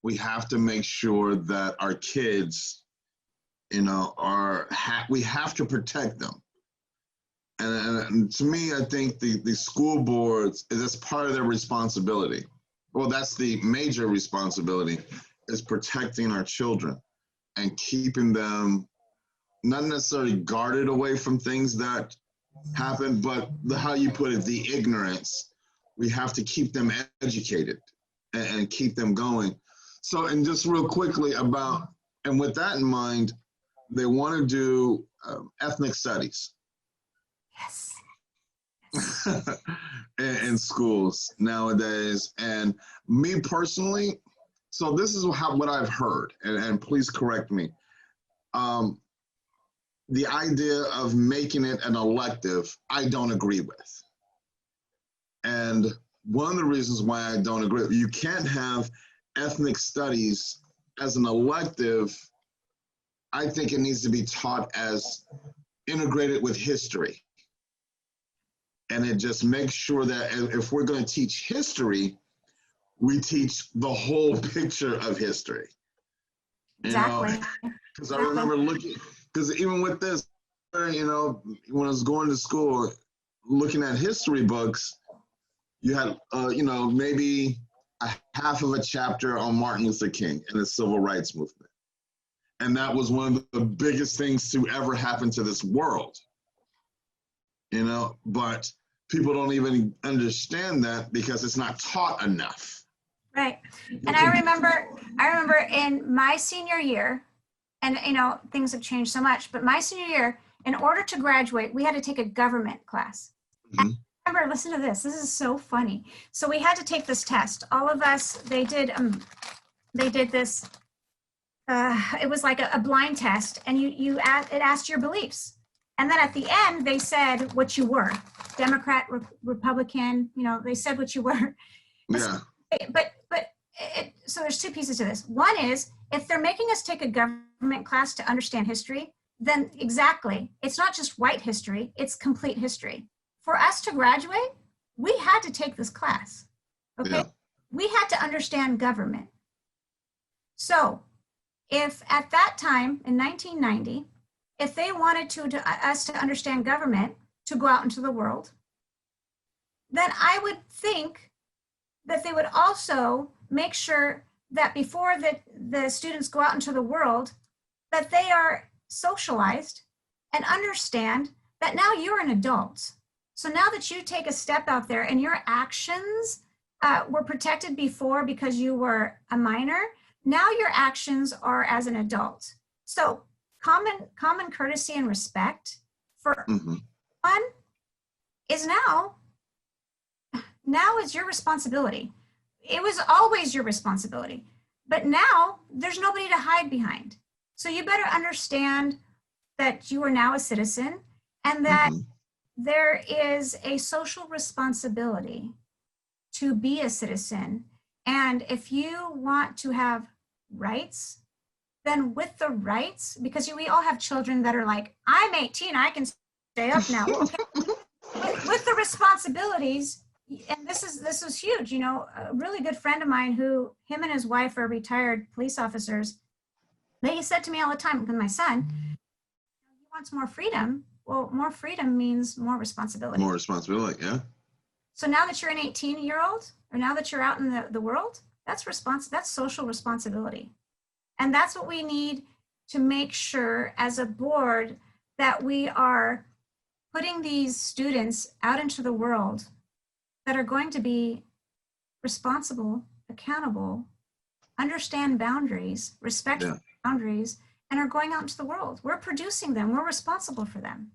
we have to make sure that our kids, you know, we have to protect them. And to me, I think the school boards, that's part of their responsibility. Well, that's the major responsibility, is protecting our children and keeping them not necessarily guarded away from things that happen, but how you put it, the ignorance. We have to keep them educated and keep them going. So, and just real quickly and with that in mind, they want to do ethnic studies. Yes. in schools nowadays. And me personally, so this is what I've heard, and please correct me. The idea of making it an elective, I don't agree with. And one of the reasons why I don't agree, you can't have ethnic studies as an elective. I think it needs to be taught as integrated with history. And it just makes sure that if we're going to teach history, we teach the whole picture of history. Exactly. Because I remember because even with this, you know, when I was going to school, looking at history books, you had, you know, maybe a half of a chapter on Martin Luther King and the civil rights movement. And that was one of the biggest things to ever happen to this world. You know, but people don't even understand that because it's not taught enough. Right. And I remember in my senior year, and you know, things have changed so much, but my senior year, in order to graduate, we had to take a government class. Mm-hmm. I remember, listen to this. This is so funny. So we had to take this test. All of us, they did this. It was like a blind test, and it asked your beliefs. And then at the end, they said what you were, Democrat, Republican, you know, they said what you were. Yeah. So there's two pieces to this. One is, if they're making us take a government class to understand history, then exactly, it's not just white history, it's complete history. For us to graduate, we had to take this class, okay? Yeah. We had to understand government. So if at that time in 1990, if they wanted us to understand government, to go out into the world, then I would think that they would also make sure that before the students go out into the world, that they are socialized and understand that now you're an adult. So now that you take a step out there and your actions were protected before because you were a minor, now your actions are as an adult. So common courtesy and respect for one is now is your responsibility. It was always your responsibility, but now there's nobody to hide behind. So you better understand that you are now a citizen and that there is a social responsibility to be a citizen. And if you want to have rights, then with the rights, because we all have children that are like, I'm 18, I can stay up now. Okay. With the responsibilities, and this is huge, you know, a really good friend of mine him and his wife are retired police officers. They said to me all the time, with my son, he wants more freedom. Well, more freedom means more responsibility. More responsibility, yeah. So now that you're an 18-year-old, or now that you're out in the world, that's social responsibility. And that's what we need to make sure as a board, that we are putting these students out into the world that are going to be responsible, accountable, understand boundaries, respect boundaries, and are going out into the world. We're producing them. We're responsible for them.